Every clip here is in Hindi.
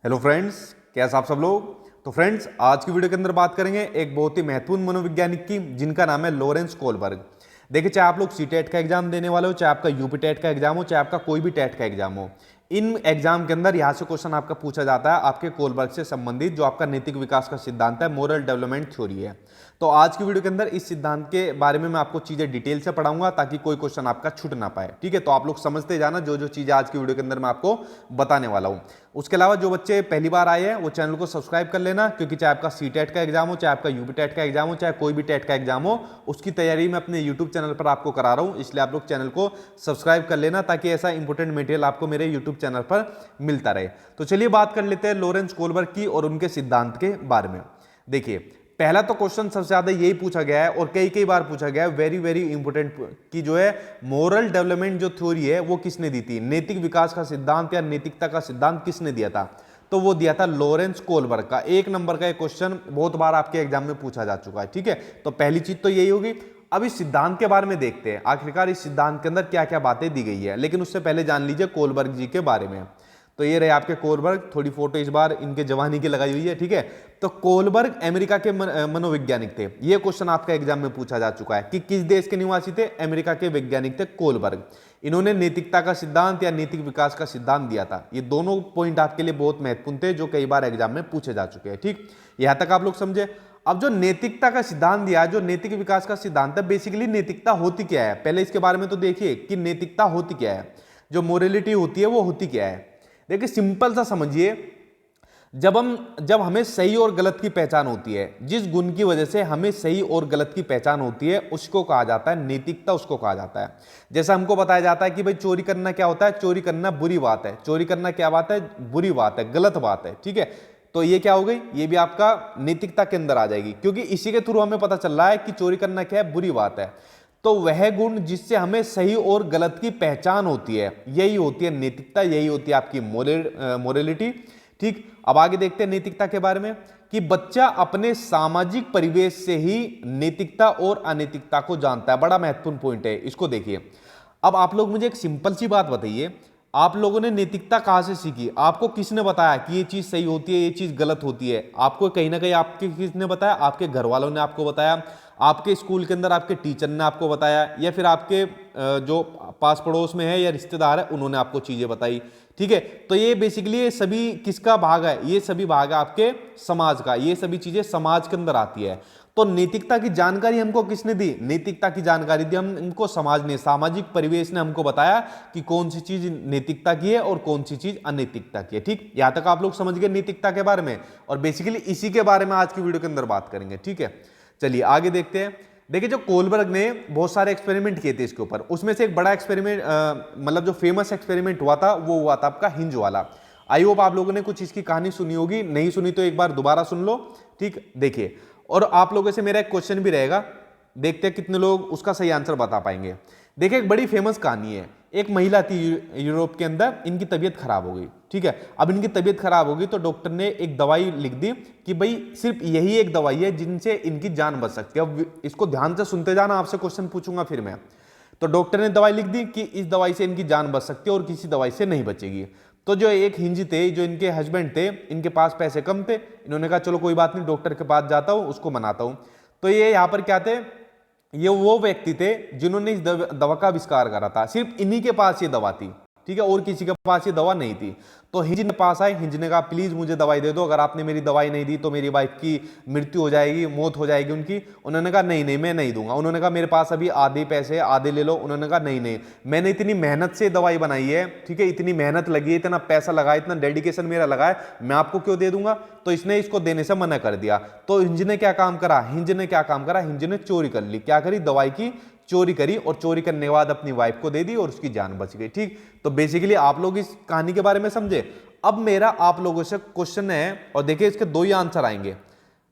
हेलो फ्रेंड्स, कैसे आप सब लोग। तो फ्रेंड्स, आज की वीडियो के अंदर बात करेंगे एक बहुत ही महत्वपूर्ण मनोवैज्ञानिक की, जिनका नाम है लॉरेंस कोलबर्ग। देखिए, चाहे आप लोग सीटेट का एग्जाम देने वाले हो, चाहे आपका यूपी टेट का एग्जाम हो, चाहे आपका कोई भी टेट का एग्जाम हो, इन एग्जाम के अंदर यहाँ से क्वेश्चन आपका पूछा जाता है आपके कोलबर्ग से संबंधित, जो आपका नैतिक विकास का सिद्धांत है, मोरल डेवलपमेंट थ्योरी है। तो आज की वीडियो के अंदर इस सिद्धांत के बारे में मैं आपको चीजें डिटेल से पढ़ाऊंगा ताकि कोई क्वेश्चन आपका छूट ना पाए। ठीक है, तो आप लोग समझते जाना जो जो चीजें आज की वीडियो के अंदर मैं आपको बताने वाला हूं। उसके अलावा जो बच्चे पहली बार आए हैं वो चैनल को सब्सक्राइब कर लेना, क्योंकि चाहे आपका सीटेट का एग्जाम हो, चाहे आपका यूपी टेट का एग्जाम हो, चाहे कोई भी टेट का एग्जाम हो, उसकी तैयारी मैं अपने यूट्यूब चैनल पर आपको करा रहा हूं। इसलिए आप लोग चैनल को सब्सक्राइब कर लेना ताकि ऐसा इंपॉर्टेंट मटेरियल आपको मेरे यूट्यूब चैनल पर मिलता रहे। तो चलिए बात कर लेते हैं लॉरेंस कोलबर्ग की और उनके सिद्धांत के बारे में। देखिए, पहला तो क्वेश्चन सबसे ज्यादा यही पूछा गया है और कई कई बार पूछा गया है, वेरी वेरी इंपॉर्टेंट, कि जो है मोरल डेवलपमेंट जो थ्योरी है वो किसने दी थी, नैतिक विकास का सिद्धांत या नैतिकता का सिद्धांत किसने दिया था। तो वो दिया था लॉरेंस कोलबर्ग का। एक नंबर का एक क्वेश्चन बहुत बार आपके एग्जाम में पूछा जा चुका है। ठीक है, तो पहली चीज तो यही होगी। अब इस सिद्धांत के बारे में देखते हैं आखिरकार इस सिद्धांत के अंदर क्या क्या बातें दी गई है, लेकिन उससे पहले जान लीजिए कोलबर्ग जी के बारे में। तो ये रहे आपके कोलबर्ग, थोड़ी फोटो इस बार इनके जवानी की लगाई हुई है। ठीक है, तो कोलबर्ग अमेरिका के मनोवैज्ञानिक थे। ये क्वेश्चन आपका एग्जाम में पूछा जा चुका है कि किस देश के निवासी थे, अमेरिका के वैज्ञानिक थे कोलबर्ग। इन्होंने नैतिकता का सिद्धांत या नैतिक विकास का सिद्धांत दिया था। ये दोनों पॉइंट आपके लिए बहुत महत्वपूर्ण थे, जो कई बार एग्जाम में पूछे जा चुके हैं। ठीक, यहां तक आप लोग समझे। अब जो नैतिकता का सिद्धांत दिया है, जो नैतिक विकास का सिद्धांत है, बेसिकली नैतिकता होती क्या है, पहले इसके बारे में तो देखिए कि नैतिकता होती क्या है, जो मोरलिटी होती है वो होती क्या है। देखिए, सिंपल सा समझिए, जब हमें सही और गलत की पहचान होती है, जिस गुण की वजह से हमें सही और गलत की पहचान होती है, उसको कहा जाता है नैतिकता, उसको कहा जाता है। जैसा हमको बताया जाता है कि भाई चोरी करना क्या होता है, चोरी करना बुरी बात है, चोरी करना क्या बात है, बुरी बात है, गलत बात है। ठीक है, तो ये क्या हो गई, ये भी आपका नैतिकता के अंदर आ जाएगी, क्योंकि इसी के थ्रू हमें पता चल रहा है कि चोरी करना क्या है, बुरी बात है। तो वह गुण जिससे हमें सही और गलत की पहचान होती है, यही होती है नैतिकता, यही होती है आपकी मोरलिटी। ठीक, अब आगे देखते हैं नैतिकता के बारे में कि बच्चा अपने सामाजिक परिवेश से ही नैतिकता और अनैतिकता को जानता है। बड़ा महत्वपूर्ण पॉइंट है, इसको देखिए। अब आप लोग मुझे एक सिंपल सी बात बताइए, आप लोगों ने नैतिकता कहां से सीखी, आपको किसने बताया कि ये चीज सही होती है, ये चीज गलत होती है। आपको कहीं ना कहीं आपके किसने बताया, आपके घर वालों ने आपको बताया, आपके स्कूल के अंदर आपके टीचर ने आपको बताया, या फिर आपके जो पास पड़ोस में है या रिश्तेदार है उन्होंने आपको चीजें बताई। ठीक है, तो ये बेसिकली ये सभी किसका भाग है, ये सभी भाग है आपके समाज का, ये सभी चीजें समाज के अंदर आती है। तो नैतिकता की जानकारी हमको किसने दी, नैतिकता की जानकारी दी हमको समाज ने, सामाजिक परिवेश ने हमको बताया कि कौन सी चीज नैतिकता की है और कौन सी चीज अनैतिकता की है। ठीक, यहां तक आप लोग समझ गए नैतिकता के बारे में, और बेसिकली इसी के बारे में आज की वीडियो के अंदर बात करेंगे। ठीक है, चलिए आगे देखते हैं। देखिए, जो कोलबर्ग ने बहुत सारे एक्सपेरिमेंट किए थे इसके ऊपर, उसमें से एक बड़ा एक्सपेरिमेंट, मतलब जो फेमस एक्सपेरिमेंट हुआ था वो हुआ था आपका हिंज वाला। आई होप आप लोगों ने कुछ इसकी कहानी सुनी होगी, नहीं सुनी तो एक बार दोबारा सुन लो। ठीक, देखिए, और आप लोगों से मेरा एक क्वेश्चन भी रहेगा, देखते हैं कितने लोग उसका सही आंसर बता पाएंगे। देखिए, एक बड़ी फेमस कहानी है। एक महिला थी यूरोप के अंदर, इनकी तबीयत खराब हो गई। ठीक है, अब इनकी तबीयत खराब होगी तो डॉक्टर ने एक दवाई लिख दी कि भाई सिर्फ यही एक दवाई है जिनसे इनकी जान बच सकती है। अब इसको ध्यान से सुनते जाना, आपसे क्वेश्चन पूछूंगा फिर मैं। तो डॉक्टर ने दवाई लिख दी कि इस दवाई से इनकी जान बच सकती है और किसी दवाई से नहीं बचेगी। तो जो एक हिंज थे, जो इनके हस्बैंड थे, इनके पास पैसे कम थे, इन्होंने कहा चलो कोई बात नहीं, डॉक्टर के पास जाता हूं, उसको मनाता हूं। तो ये यहां पर क्या थे, ये वो व्यक्ति थे जिन्होंने इस दवा का आविष्कार करा था। सिर्फ इन्हीं के पास ये दवा थी। ठीक है, और किसी के पास ये दवा नहीं थी। तो हिंज ने पास आए, हिंज ने कहा प्लीज मुझे दवाई दे दो, अगर आपने मेरी दवाई नहीं दी तो मेरी वाइफ की मृत्यु हो जाएगी, मौत हो जाएगी उनकी। उन्होंने कहा नहीं नहीं, मैं नहीं दूंगा। उन्होंने कहा मेरे पास अभी आधे पैसे, आधे ले लो। उन्होंने कहा नहीं नहीं, मैंने इतनी मेहनत से दवाई बनाई है, ठीक है, इतनी मेहनत लगी है, इतना पैसा लगा है, इतना डेडिकेशन मेरा लगा है, मैं आपको क्यों दे दूंगा। तो इसने इसको देने से मना कर दिया। तो हिंज ने क्या काम करा, हिंज ने चोरी कर ली। क्या करी, दवाई की चोरी करी, और चोरी करने के बाद अपनी वाइफ को दे दी और उसकी जान बच गई। ठीक, तो बेसिकली आप लोग इस कहानी के बारे में समझे। अब मेरा आप लोगों से क्वेश्चन है, और देखिए इसके दो ही आंसर आएंगे।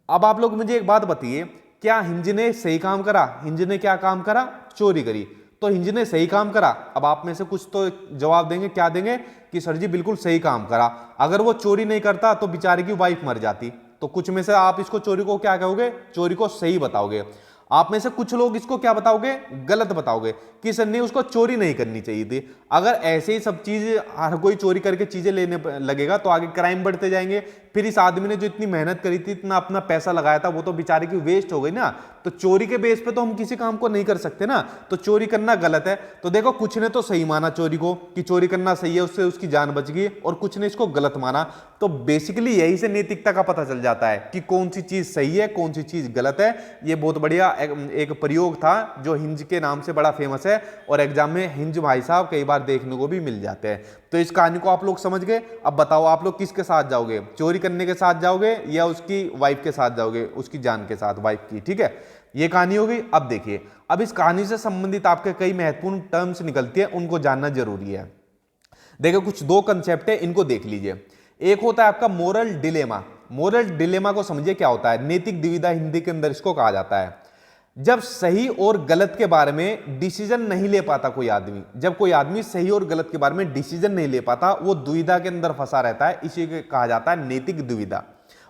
अब आप लोग मुझे एक बात बताइए, क्या हिंज ने सही काम करा, हिंज ने क्या काम करा, चोरी करी। तो हिंज ने सही काम करा। अब आप में से कुछ तो जवाब देंगे, क्या देंगे कि सर जी बिल्कुल सही काम करा। अगर वो चोरी नहीं करता तो बेचारे की वाइफ मर जाती। तो कुछ में से आप इसको चोरी को क्या कहोगे, चोरी को सही बताओगे। आप में से कुछ लोग इसको क्या बताओगे, गलत बताओगे कि सर नहीं उसको चोरी नहीं करनी चाहिए थी। अगर ऐसे ही सब चीज हर कोई चोरी करके चीजें लेने लगेगा तो आगे क्राइम बढ़ते जाएंगे, फिर इस आदमी ने जो इतनी मेहनत करी थी, इतना अपना पैसा लगाया था, वो तो बेचारे की वेस्ट हो गई ना। तो चोरी के बेस पे तो हम किसी काम को नहीं कर सकते ना, तो चोरी करना गलत है। तो देखो कुछ ने तो सही माना चोरी को कि चोरी करना सही है, उससे उसकी जान बच गई, और कुछ ने इसको गलत माना। तो बेसिकली यही से नैतिकता का पता चल जाता है कि कौन सी चीज सही है, कौन सी चीज गलत है। ये बहुत बढ़िया एक प्रयोग था जो हिंज के नाम से बड़ा फेमस है, और एग्जाम में हिंज भाई साहब कई बार देखने को भी मिल जाते हैं। तो इस कहानी को आप लोग समझ गए। अब बताओ आप लोग किसके साथ जाओगे, चोरी करने के साथ जाओगे या उसकी वाइफ के साथ जाओगे, उसकी जान के साथ, वाइफ की। ठीक है, ये कहानी हो गई। अब देखिए, अब इस कहानी से संबंधित आपके कई महत्वपूर्ण टर्म्स निकलती है, उनको जानना जरूरी है। देखो कुछ दो कंसेप्ट है, इनको देख लीजिए। एक होता है आपका मोरल डिलेमा। मोरल डिलेमा को समझिए क्या होता है, नैतिक दुविधा हिंदी के अंदर इसको कहा जाता है। जब सही और गलत के बारे में डिसीजन नहीं ले पाता कोई आदमी, जब कोई आदमी सही और गलत के बारे में डिसीजन नहीं ले पाता, वो दुविधा के अंदर फंसा रहता है, इसी को कहा जाता है नैतिक दुविधा।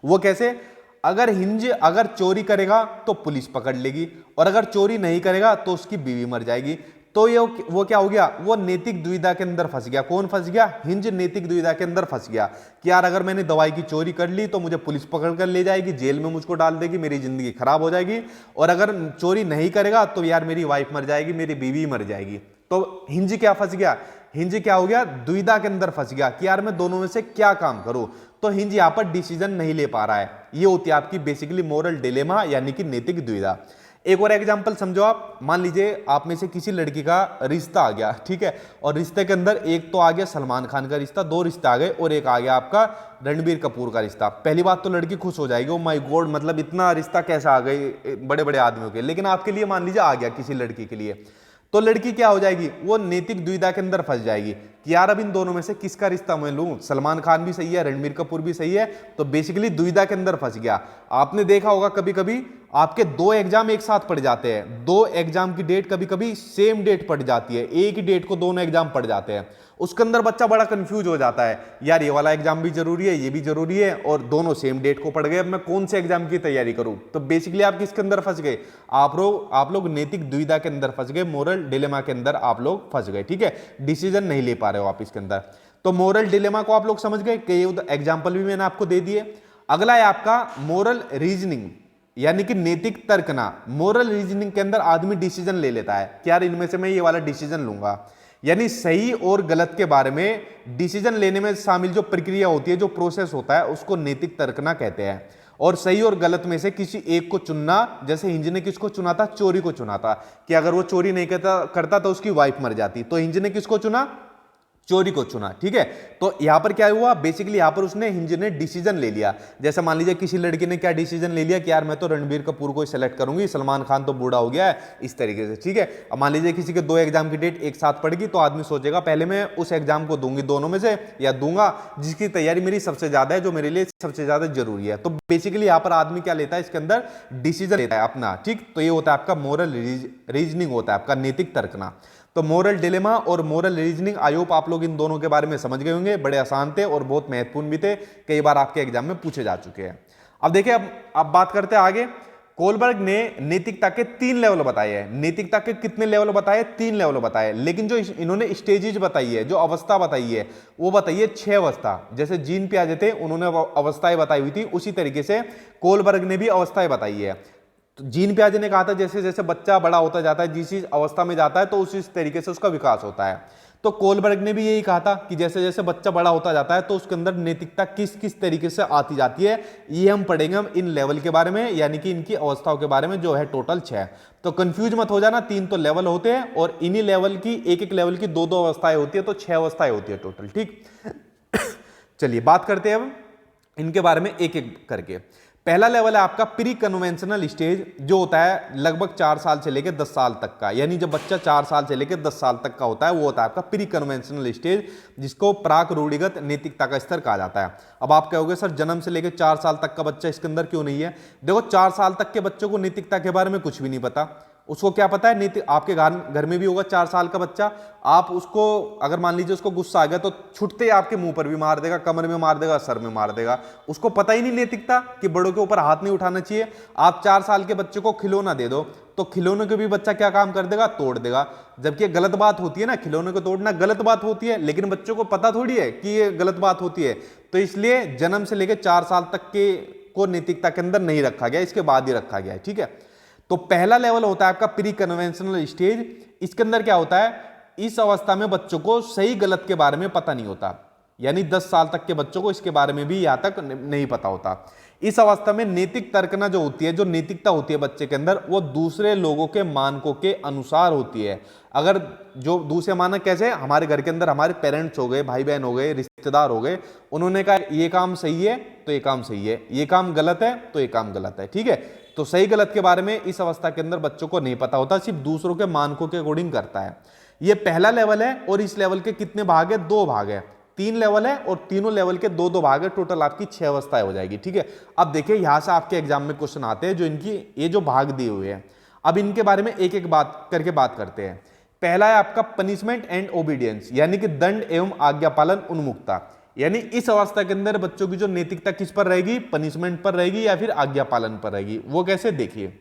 वो कैसे, अगर हिंज अगर चोरी करेगा तो पुलिस पकड़ लेगी, और अगर चोरी नहीं करेगा तो उसकी बीवी मर जाएगी। तो ये वो क्या हो गया, वो नैतिक दुविधा के अंदर फंस गया। कौन फंस गया, हिंज नैतिक दुविधा के अंदर फंस गया कि यार अगर मैंने दवाई की चोरी कर ली तो मुझे पुलिस पकड़ कर ले जाएगी, जेल में मुझको डाल देगी, मेरी जिंदगी खराब हो जाएगी, और अगर चोरी नहीं करेगा तो यार मेरी वाइफ मर जाएगी, मेरी बीवी मर जाएगी। तो हिंज क्या फंस गया, हिंज क्या हो गया, दुविधा के अंदर फंस गया कि यार मैं दोनों में से क्या काम करूं। तो हिंज यहां पर डिसीजन नहीं ले पा रहा है। ये होती है आपकी बेसिकली मोरल डिलेमा, यानी कि नैतिक दुविधा। एक और एग्जांपल समझो आप, मान लीजिए आप में से किसी लड़की का रिश्ता आ गया, ठीक है, और रिश्ते के अंदर एक तो आ गया सलमान खान का रिश्ता, दो रिश्ते आ गए, और एक आ गया आपका रणबीर कपूर का रिश्ता। पहली बात तो लड़की खुश हो जाएगी, ओ माय गॉड, मतलब इतना रिश्ता कैसा आ गई बड़े बड़े आदमियों के। लेकिन आपके लिए मान लीजिए आ गया किसी लड़की के लिए, तो लड़की क्या हो जाएगी, वो नैतिक दुविधा के अंदर फंस जाएगी कि यार अब इन दोनों में से किसका रिश्ता मैं लूं, सलमान खान भी सही है, रणबीर कपूर भी सही है। तो बेसिकली दुविधा के अंदर फंस गया। आपने देखा होगा कभी कभी आपके दो एग्जाम एक साथ पड़ जाते हैं, दो एग्जाम की डेट कभी कभी सेम डेट पड़ जाती है, एक ही डेट को दोनों एग्जाम पड़ जाते हैं। उसके अंदर बच्चा बड़ा कंफ्यूज हो जाता है, यार ये वाला एग्जाम भी जरूरी है, ये भी जरूरी है, और दोनों सेम डेट को पड़ गए, अब मैं कौन से एग्जाम की तैयारी करूं। तो बेसिकली आप किसके अंदर फंस गए, आप लोग नैतिक दुविधा के अंदर फंस गए, मोरल डिलेमा के अंदर आप लोग फंस गए। ठीक है, डिसीजन नहीं ले पा रहे हो आप इसके अंदर। तो मोरल डिलेमा को आप लोग समझ गए, कई एग्जाम्पल भी मैंने आपको दे दिए। अगला है आपका मोरल रीजनिंग, यानी कि नैतिक तर्कना। मोरल रीजनिंग के अंदर आदमी डिसीजन ले लेता है कि यार इनमें से मैं ये वाला डिसीजन लूंगा, यानी सही और गलत के बारे में डिसीजन लेने में शामिल जो प्रक्रिया होती है, जो प्रोसेस होता है, उसको नैतिक तर्कना कहते हैं। और सही और गलत में से किसी एक को चुनना, जैसे हिंज ने किसको चुना था, चोरी को चुना था कि अगर वो चोरी नहीं करता तो उसकी वाइफ मर जाती। तो हिंज ने किसको चुना, चोरी को चुना। ठीक है, तो यहां पर क्या हुआ, बेसिकली यहां पर उसने हिंज ने डिसीजन ले लिया। जैसे मान लीजिए किसी लड़की ने क्या डिसीजन ले लिया कि यार मैं तो रणबीर कपूर को सिलेक्ट करूंगी, सलमान खान तो बूढ़ा हो गया है, इस तरीके से। ठीक है, अब मान लीजिए किसी के दो एग्जाम की डेट एक साथ पड़ेगी, तो आदमी सोचेगा पहले मैं उस एग्जाम को दूंगी दोनों में से, या दूंगा जिसकी तैयारी मेरी सबसे ज्यादा है, जो मेरे लिए सबसे ज्यादा जरूरी है। तो बेसिकली यहां पर आदमी क्या लेता है, इसके अंदर डिसीजन लेता है अपना। ठीक, तो ये होता है आपका मोरल रीजनिंग, होता है आपका नैतिक तर्कना। तो मोरल डिलेमा और मोरल रीजनिंग, आई होप आप लोग इन दोनों के बारे में समझ गए होंगे। बड़े आसान थे और बहुत महत्वपूर्ण भी थे, कई बार आपके एग्जाम में पूछे जा चुके हैं। अब देखिए, अब बात करते हैं आगे। कोलबर्ग ने नैतिकता के 3 लेवल बताए हैं। नैतिकता के कितने लेवल बताए, 3 लेवल बताए, लेकिन जो इन्होंने स्टेजेज बताई है, जो अवस्था बताई है, वो बताइए 6 अवस्था। जैसे जीन पियाजे थे, उन्होंने अवस्थाएं बताई हुई थी, उसी तरीके से कोलबर्ग ने भी अवस्थाएं बताई है। तो जीन पियाजे ने कहा था जैसे जैसे बच्चा बड़ा होता जाता है, जिस चीज अवस्था में जाता है, तो उसी तरीके से उसका विकास होता है। तो कोलबर्ग ने भी यही कहा था कि जैसे जैसे बच्चा बड़ा होता जाता है, तो उसके अंदर नैतिकता किस किस तरीके से आती जाती है, ये हम पढ़ेंगे हम इन लेवल के बारे में, यानी कि इनकी अवस्थाओं के बारे में, जो है टोटल 6। तो कंफ्यूज मत हो जाना, 3 तो लेवल होते हैं, और इन्हीं लेवल की एक लेवल की 2 अवस्थाएं होती है, तो 6 अवस्थाएं होती है टोटल। ठीक, चलिए बात करते हैं अब इनके बारे में एक एक करके। पहला लेवल है आपका प्री कन्वेंशनल स्टेज, जो होता है लगभग 4 साल से लेकर 10 साल तक का, यानी जब बच्चा 4 साल से लेकर 10 साल तक का होता है, वो होता है आपका प्री कन्वेंशनल स्टेज, जिसको प्राक रूढ़िगत नैतिकता का स्तर कहा जाता है। अब आप कहोगे सर जन्म से लेकर 4 साल तक का बच्चा इसके अंदर क्यों नहीं है। देखो 4 साल तक के बच्चों को नैतिकता के बारे में कुछ भी नहीं पता, उसको क्या पता है नीति, आपके घर में भी होगा 4 साल का बच्चा, आप उसको अगर मान लीजिए उसको गुस्सा आ गया तो छुटते ही आपके मुंह पर भी मार देगा, कमर में मार देगा, सर में मार देगा। उसको पता ही नहीं नैतिकता कि बड़ों के ऊपर हाथ नहीं उठाना चाहिए। आप 4 साल के बच्चे को खिलौना दे दो तो खिलौने के भी बच्चा क्या काम कर देगा, तोड़ देगा। जबकि गलत बात होती है ना, खिलौने को तोड़ना गलत बात होती है, लेकिन बच्चों को पता थोड़ी है कि ये गलत बात होती है। तो इसलिए जन्म से लेकर 4 साल तक के को नैतिकता के अंदर नहीं रखा गया, इसके बाद ही रखा गया है। ठीक है, तो पहला लेवल होता है आपका प्री कन्वेंशनल स्टेज। इसके अंदर क्या होता है, इस अवस्था में बच्चों को सही गलत के बारे में पता नहीं होता, यानी 10 साल तक के बच्चों को इसके बारे में भी यहां तक नहीं पता होता। इस अवस्था में नैतिक तर्कना जो होती है, जो नैतिकता होती है बच्चे के अंदर, वो दूसरे लोगों के मानकों के अनुसार होती है। अगर जो दूसरे मानक कैसे, हमारे घर के अंदर हमारे पेरेंट्स हो गए, भाई बहन हो गए, रिश्तेदार हो गए, उन्होंने कहा ये काम सही है तो ये काम सही है, ये काम गलत है तो ये काम गलत है। ठीक है, तो सही गलत के बारे में इस अवस्था के अंदर बच्चों को नहीं पता होता, सिर्फ दूसरों के मानकों के अकॉर्डिंग करता है। ये पहला लेवल है और इस लेवल के कितने भाग है, 2 भाग है। 3 लेवल है और तीनों लेवल के 2-2 भाग है, टोटल आपकी 6 अवस्थाएं हो जाएगी। ठीक है, अब देखिए यहां से आपके एग्जाम में क्वेश्चन आते हैं जो इनकी ये जो भाग दिए हुए हैं, अब इनके बारे में एक एक बात करके बात करते हैं। पहला है आपका पनिशमेंट एंड ओबीडियंस, यानी कि दंड एवं आज्ञा पालन उन्मुखता। यानी इस अवस्था के अंदर बच्चों की जो नैतिकता किस पर रहेगी, पनिशमेंट पर रहेगी या फिर आज्ञा पालन पर रहेगी। वो कैसे, देखिए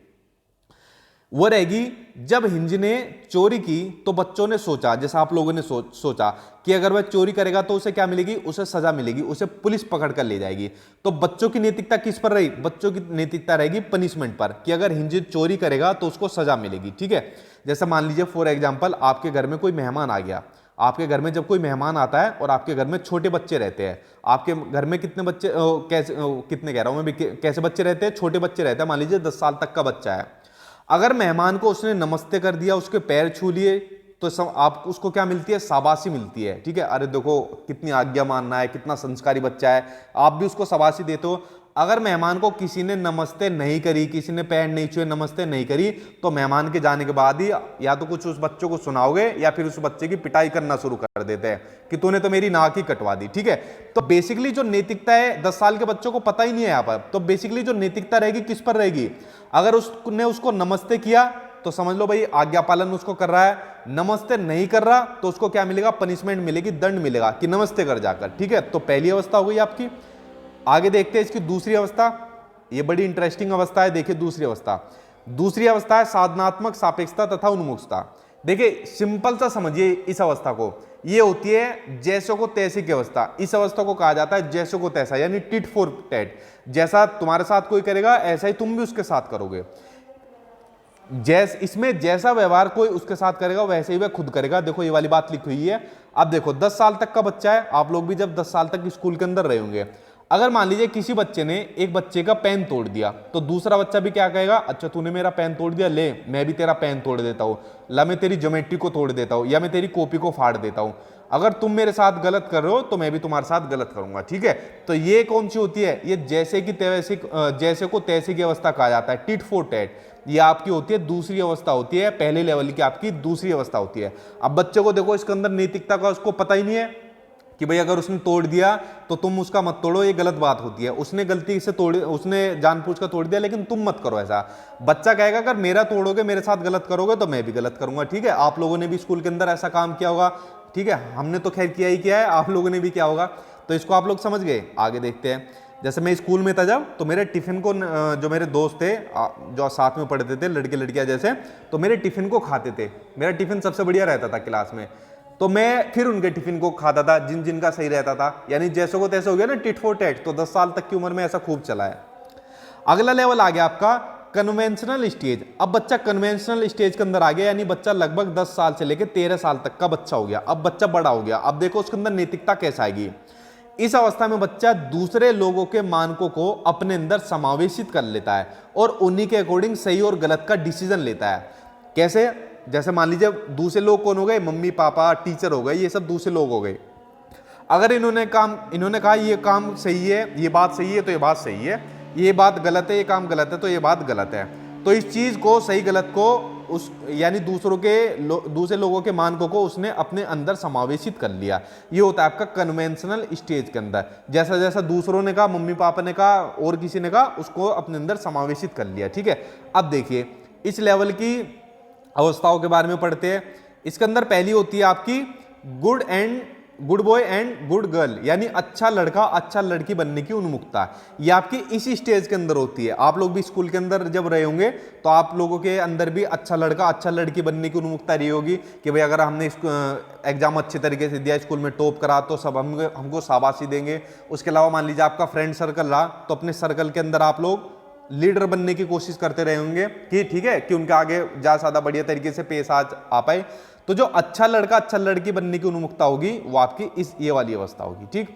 वो रहेगी जब हिंज ने चोरी की तो बच्चों ने सोचा, जैसा आप लोगों ने सोचा कि अगर वह चोरी करेगा तो उसे क्या मिलेगी, उसे सजा मिलेगी, उसे पुलिस पकड़ कर ले जाएगी। तो बच्चों की नैतिकता किस पर रही, बच्चों की नैतिकता रहेगी पनिशमेंट पर, कि अगर हिंज चोरी करेगा तो उसको सजा मिलेगी। ठीक है, जैसा मान लीजिए फॉर एग्जाम्पल आपके घर में कोई मेहमान आ गया। आपके घर में जब कोई मेहमान आता है और आपके घर में छोटे बच्चे रहते हैं, आपके घर में कितने बच्चे, कितने कह रहा हूं मैं, कैसे बच्चे रहते हैं, छोटे बच्चे रहते हैं, मान लीजिए 10 साल तक का बच्चा है। अगर मेहमान को उसने नमस्ते कर दिया, उसके पैर छू लिए, तो आप उसको क्या मिलती है, शाबाशी मिलती है। ठीक है, अरे देखो कितनी आज्ञा मानना है, कितना संस्कारी बच्चा है, आप भी उसको शाबाशी देते हो। अगर मेहमान को किसी ने नमस्ते नहीं करी, किसी ने पैर नहीं छुए, नमस्ते नहीं करी, तो मेहमान के जाने के बाद ही या तो कुछ उस बच्चों को सुनाओगे या फिर उस बच्चे की पिटाई करना शुरू कर देते हैं कि तूने तो मेरी नाक ही कटवा दी। ठीक है, तो बेसिकली जो नैतिकता है 10 साल के बच्चों को पता ही नहीं है यहाँ पर, तो बेसिकली जो नैतिकता रहेगी किस पर रहेगी, अगर उसने उसको नमस्ते किया तो समझ लो भाई आज्ञा पालन उसको कर रहा है, नमस्ते नहीं कर रहा तो उसको क्या मिलेगा, पनिशमेंट मिलेगी, दंड मिलेगा कि नमस्ते कर जाकर। ठीक है, तो पहली अवस्था हो गई आपकी। आगे देखते हैं इसकी दूसरी अवस्था, ये बड़ी इंटरेस्टिंग अवस्था है। देखिए दूसरी अवस्था है साधनात्मक सापेक्षता तथा उन्मुखता। देखिए सिंपल सा समझिए इस अवस्था को, ये होती है जैसों को तैसे की अवस्था। इस अवस्था को कहा जाता है जैसों को तैसा, यानी टिट फॉर टैट। जैसा तुम्हारे साथ कोई करेगा ऐसा ही तुम भी उसके साथ करोगे। इसमें जैसा व्यवहार कोई उसके साथ करेगा वैसे ही वह खुद करेगा। देखो ये वाली बात लिखी हुई है। अब देखो 10 साल तक का बच्चा है, आप लोग भी जब 10 साल तक स्कूल के अंदर रहे होंगे, अगर मान लीजिए किसी बच्चे ने एक बच्चे का पेन तोड़ दिया तो दूसरा बच्चा भी क्या कहेगा, अच्छा तूने मेरा पेन तोड़ दिया, ले मैं भी तेरा पेन तोड़ देता हूं, ला मैं तेरी ज्योमेट्री को तोड़ देता हूं, या मैं तेरी कॉपी को फाड़ देता हूं। अगर तुम मेरे साथ गलत कर रहे हो तो मैं भी तुम्हारे साथ गलत करूंगा। ठीक है, तो ये कौन सी होती है, ये जैसे की तैसे, जैसे को तैसे की अवस्था कहा जाता है, टिट फॉर टैट। ये आपकी होती है दूसरी अवस्था होती है, पहले लेवल की आपकी दूसरी अवस्था होती है। अब बच्चे को देखो इसके अंदर नैतिकता का उसको पता ही नहीं है कि भाई अगर उसने तोड़ दिया तो तुम उसका मत तोड़ो, ये गलत बात होती है। उसने गलती से तोड़, उसने जानबूझकर तोड़ दिया लेकिन तुम मत करो ऐसा। बच्चा कहेगा अगर मेरा तोड़ोगे, मेरे साथ गलत करोगे तो मैं भी गलत करूंगा। ठीक है, आप लोगों ने भी स्कूल के अंदर ऐसा काम किया होगा। ठीक है, हमने तो खैर किया ही किया है, आप लोगों ने भी किया होगा, तो इसको आप लोग समझ गए। आगे देखते हैं, जैसे मैं स्कूल में था जब, तो मेरे टिफिन को जो मेरे दोस्त थे जो साथ में पढ़ते थे, लड़के लड़कियां जैसे, तो मेरे टिफिन को खाते थे। मेरा टिफिन सबसे बढ़िया रहता था क्लास में, तो मैं फिर उनके टिफिन को खाता था जिन जिनका सही रहता था। यानी जैसे को तैसे हो गया ना, टिट फॉर टैट। तो 10 साल तक की उम्र में ऐसा खूब चला है। अगला लेवल आ गया आपका कन्वेंशनल स्टेज। अब बच्चा कन्वेंशनल स्टेज के अंदर आ गया, यानी बच्चा लगभग 10 साल से लेकर 13 साल तक का बच्चा हो गया। अब बच्चा बड़ा हो गया। अब देखो उसके अंदर नैतिकता कैसा आएगी। इस अवस्था में बच्चा दूसरे लोगों के मानकों को अपने अंदर समावेशित कर लेता है और उन्हीं के अकॉर्डिंग सही और गलत का डिसीजन लेता है। कैसे, जैसे मान लीजिए दूसरे लोग कौन हो गए, मम्मी पापा टीचर हो गए, ये सब दूसरे लोग हो गए। अगर इन्होंने कहा ये काम सही है, ये बात सही है तो ये बात सही है, ये बात गलत है, ये काम गलत है तो ये बात गलत है, तो इस चीज को सही गलत को उस यानी दूसरे लोगों के मानकों को उसने अपने अंदर समावेशित कर लिया। ये होता है आपका कन्वेंशनल स्टेज के अंदर। जैसा जैसा दूसरों ने कहा, मम्मी पापा ने कहा और किसी ने कहा, उसको अपने अंदर समावेशित कर लिया। ठीक है, अब देखिए इस लेवल की अवस्थाओं के बारे में पढ़ते हैं। इसके अंदर पहली होती है आपकी good boy and good girl, यानी अच्छा लड़का अच्छा लड़की बनने की उन्मुखता। ये आपकी इस स्टेज के अंदर होती है। आप लोग भी स्कूल के अंदर जब रहे होंगे तो आप लोगों के अंदर भी अच्छा लड़का अच्छा लड़की बनने की उन्मुखता रही होगी कि भाई अगर हमने एग्जाम अच्छे तरीके से दिया, स्कूल में टॉप करा, तो सब हमको शाबाशी देंगे। उसके अलावा मान लीजिए आपका फ्रेंड सर्कल रहा, तो अपने सर्कल के अंदर आप लोग लीडर बनने की कोशिश करते रहे होंगे कि ठीक है कि उनके आगे ज्यादा बढ़िया तरीके से पेश आ पाए। तो जो अच्छा लड़का अच्छा लड़की बनने की उन्मुखता होगी वो आपकी ये वाली अवस्था होगी। ठीक,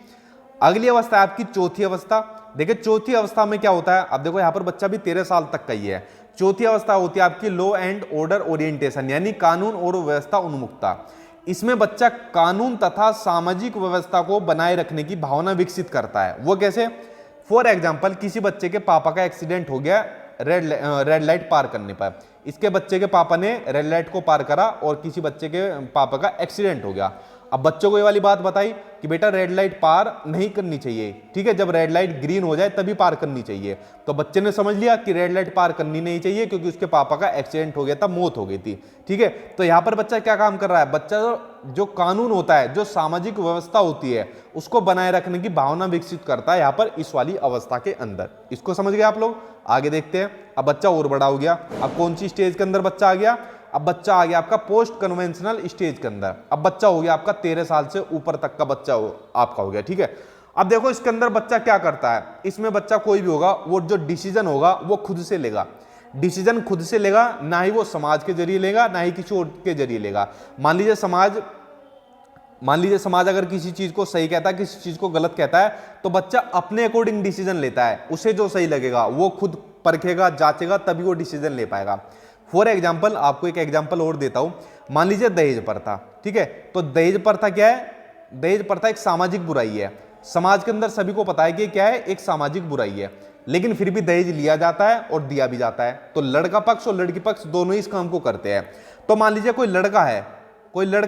अगली अवस्था है आपकी चौथी अवस्था। देखिए चौथी अवस्था में क्या होता है, अब देखो यहां पर बच्चा भी 13 साल तक का ही है। चौथी अवस्था होती है आपकी लॉ एंड ऑर्डर ओरिएंटेशन, यानी कानून और व्यवस्था उन्मुखता। इसमें बच्चा कानून तथा सामाजिक व्यवस्था को बनाए रखने की भावना विकसित करता है। वो कैसे? फॉर एग्जाम्पल, किसी बच्चे के पापा का एक्सीडेंट हो गया रेड लाइट पार करने पर। इसके बच्चे के पापा ने रेड लाइट को पार करा और किसी बच्चे के पापा का एक्सीडेंट हो गया। अब बच्चों को ये वाली बात बताई कि बेटा रेड लाइट पार नहीं करनी चाहिए, ठीक है, जब रेड लाइट ग्रीन हो जाए तभी पार करनी चाहिए। तो बच्चे ने समझ लिया कि रेड लाइट पार करनी नहीं चाहिए क्योंकि उसके पापा का एक्सीडेंट हो गया था, मौत हो गई थी। ठीक है, तो यहां पर बच्चा क्या काम कर रहा है? बच्चा जो कानून होता है, जो सामाजिक व्यवस्था होती है, उसको बनाए रखने की भावना विकसित करता है यहां पर इस वाली अवस्था के अंदर। इसको समझ गए आप लोग? आगे देखते हैं। अब बच्चा और बड़ा हो गया। अब कौन सी स्टेज के अंदर बच्चा आ गया? अब बच्चा आ गया आपका पोस्ट कन्वेंशनल स्टेज के अंदर। अब बच्चा हो गया आपका 13 साल से ऊपर तक का बच्चा आपका हो गया। ठीक है, अब देखो इसके अंदर बच्चा क्या करता है। इसमें बच्चा कोई भी होगा वो जो डिसीजन होगा वो खुद से लेगा। डिसीजन खुद से लेगा, ना ही वो समाज के जरिए लेगा ना ही किसी और के जरिए लेगा। मान लीजिए समाज अगर किसी चीज को सही कहता है, किसी चीज को गलत कहता है, तो बच्चा अपने अकॉर्डिंग डिसीजन लेता है। उसे जो सही लगेगा वो खुद परखेगा, जांचेगा, तभी वो डिसीजन ले पाएगा। फॉर एग्जाम्पल, आपको एक एग्जाम्पल और देता हूं। मान लीजिए दहेज प्रथा। ठीक है, तो दहेज प्रथा क्या है? दहेज प्रथा एक सामाजिक बुराई है। समाज के अंदर सभी को पता है कि क्या है, एक सामाजिक बुराई है, लेकिन फिर भी दहेज लिया जाता है और दिया भी जाता है। तो लड़का पक्ष और लड़की पक्ष दोनों ही इस काम को करते हैं। तो मान लीजिए कोई लड़का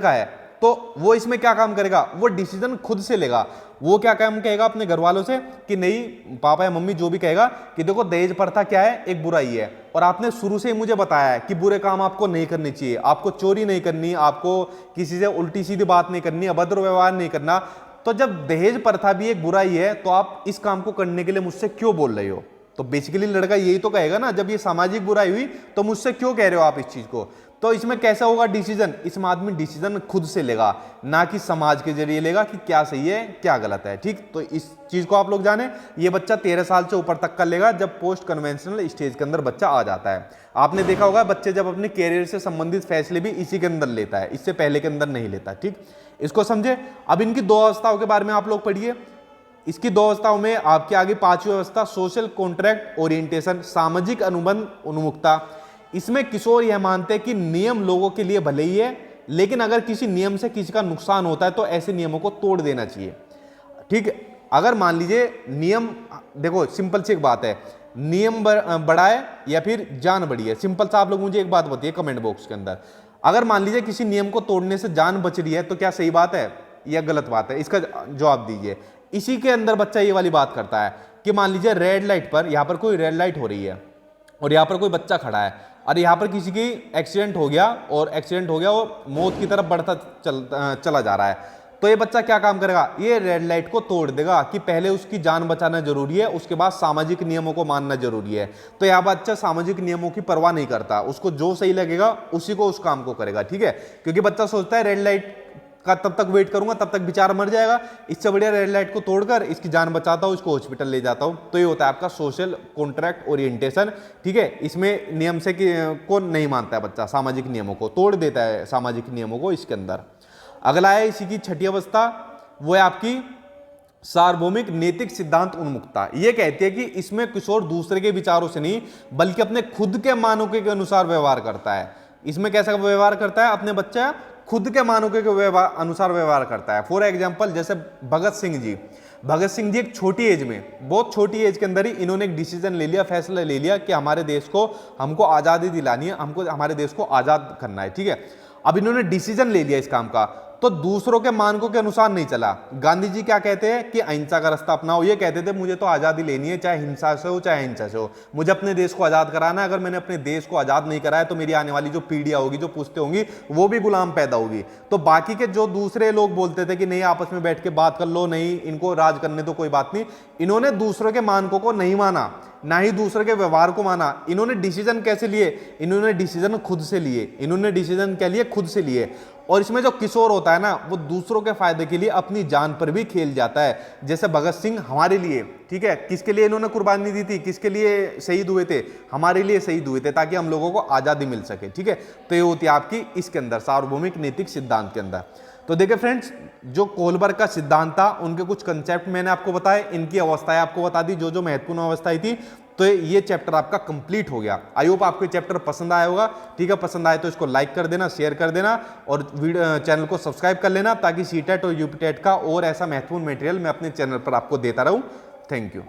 है तो वो इसमें क्या काम करेगा? वो डिसीजन खुद से लेगा। वो क्या काम कहेगा अपने घर वालों से कि नहीं, पापा या मम्मी जो भी कहेगा कि देखो दहेज प्रथा क्या है, एक बुराई है, और आपने शुरू से ही मुझे बताया है कि बुरे काम आपको नहीं करने चाहिए, आपको चोरी नहीं करनी, आपको किसी से उल्टी सीधी बात नहीं करनी, अभद्र व्यवहार नहीं करना। तो जब दहेज प्रथा भी एक बुराई है तो आप इस काम को करने के लिए मुझसे क्यों बोल रहे हो? तो बेसिकली लड़का यही तो कहेगा ना, जब ये सामाजिक बुराई हुई तो मुझसे क्यों कह रहे हो आप इस चीज को? तो इसमें कैसा होगा डिसीजन? इसमें आदमी डिसीजन खुद से लेगा, ना कि समाज के जरिए लेगा कि क्या सही है क्या गलत है। ठीक, तो इस चीज को आप लोग जाने। ये बच्चा 13 साल से ऊपर तक का लेगा जब पोस्ट कन्वेंशनल स्टेज के अंदर बच्चा आ जाता है। आपने देखा होगा बच्चे जब अपने कैरियर से संबंधित फैसले भी इसी के अंदर लेता है, इससे पहले के अंदर नहीं लेता। ठीक, इसको समझे। अब इनकी दो अवस्थाओं के बारे में आप लोग पढ़िए। इसकी दो अवस्थाओं में आपके आगे पांचवी अवस्था सोशल कॉन्ट्रैक्ट ओरिएंटेशन, सामाजिक अनुबंध उन्मुखता। इसमें किशोर यह मानते हैं कि नियम लोगों के लिए भले ही है, लेकिन अगर किसी नियम से किसी का नुकसान होता है तो ऐसे नियमों को तोड़ देना चाहिए। ठीक है, अगर मान लीजिए नियम, देखो सिंपल सी एक बात है, नियम बढ़ाए या फिर जान बढ़ी है। सिंपल सा आप लोग मुझे एक बात बताइए कमेंट बॉक्स के अंदर। अगर मान लीजिए किसी नियम को तोड़ने से जान बच रही है तो क्या सही बात है या गलत बात है? इसका जवाब दीजिए। इसी के अंदर बच्चा ये वाली बात करता है कि मान लीजिए रेड लाइट पर, यहां पर कोई रेड लाइट हो रही है और यहां पर कोई बच्चा खड़ा है और यहां पर किसी की एक्सीडेंट हो गया और मौत की तरफ बढ़ता चला जा रहा है। तो ये बच्चा क्या काम करेगा? ये रेड लाइट को तोड़ देगा कि पहले उसकी जान बचाना जरूरी है, उसके बाद सामाजिक नियमों को मानना जरूरी है। तो यह बच्चा सामाजिक नियमों की परवाह नहीं करता, उसको जो सही लगेगा उसी को उस काम को करेगा। ठीक है, क्योंकि बच्चा सोचता है रेड लाइट का तब तक वेट करूंगा, तब तक बेचारा मर जाएगा, इससे बढ़िया रेड लाइट को तोड़कर इसकी जान बचाता हूं, इसको हॉस्पिटल ले जाता हूं। तो ये होता है आपका सोशल कॉन्ट्रैक्ट ओरिएंटेशन। ठीक है, इसमें नियम से को नहीं मानता है बच्चा, सामाजिक नियमों को तोड़ देता है, सामाजिक नियमों को इसके अंदर। अगला है इसी की छठी अवस्था, वो है आपकी सार्वभौमिक नैतिक सिद्धांत उन्मुखता। ये कहती है कि इसमें किशोर दूसरे के विचारों से नहीं बल्कि अपने खुद के मानकों के अनुसार व्यवहार करता है। इसमें कैसा व्यवहार करता है? अपने बच्चा खुद के मानकों के अनुसार व्यवहार करता है। फॉर एग्जाम्पल, जैसे भगत सिंह जी एक छोटी एज में, बहुत छोटी एज के अंदर ही इन्होंने एक डिसीजन ले लिया, फैसला ले लिया कि हमारे देश को, हमको आज़ादी दिलानी है, हमको हमारे देश को आज़ाद करना है। ठीक है, अब इन्होंने डिसीजन ले लिया इस काम का, तो दूसरों के मानकों के अनुसार नहीं चला। गांधी जी क्या कहते हैं कि अहिंसा का रास्ता अपनाओ। ये कहते थे मुझे तो आजादी लेनी है, चाहे हिंसा से हो चाहे अहिंसा से हो, मुझे अपने देश को आजाद कराना है। अगर मैंने अपने देश को आजाद नहीं कराया तो मेरी आने वाली जो पीढ़ियां होगी, जो पुश्तें होंगी, वो भी गुलाम पैदा होगी। तो बाकी के जो दूसरे लोग बोलते थे कि नहीं आपस में बैठ के बात कर लो, नहीं इनको राज करने तो कोई बात नहीं, इन्होंने दूसरों के मानकों को नहीं माना, ना ही दूसरे के व्यवहार को माना। इन्होंने डिसीजन कैसे लिए? इन्होंने डिसीजन खुद से लिए। इन्होंने डिसीजन क्या लिए? खुद से लिए। और इसमें जो किशोर होता है ना, वो दूसरों के फायदे के लिए अपनी जान पर भी खेल जाता है। जैसे भगत सिंह हमारे लिए, ठीक है, किसके लिए इन्होंने कुर्बानी दी थी, किसके लिए शहीद हुए थे? हमारे लिए शहीद हुए थे, ताकि हम लोगों को आजादी मिल सके। ठीक है, तो ये होती है आपकी इसके अंदर सार्वभौमिक नैतिक सिद्धांत के अंदर। तो देखिए फ्रेंड्स, जो कोलबर्ग का सिद्धांत था, उनके कुछ कंसेप्ट मैंने आपको बताए, इनकी अवस्थाएं आपको बता दी, जो जो महत्वपूर्ण अवस्थाएं थी। तो ये चैप्टर आपका कंप्लीट हो गया। आई होप आपको चैप्टर पसंद आया होगा। ठीक है, पसंद आए तो इसको लाइक कर देना, शेयर कर देना और चैनल को सब्सक्राइब कर लेना, ताकि सीटेट और यूपीटेट का और ऐसा महत्वपूर्ण मटेरियल मैं अपने चैनल पर आपको देता रहूं। Thank you.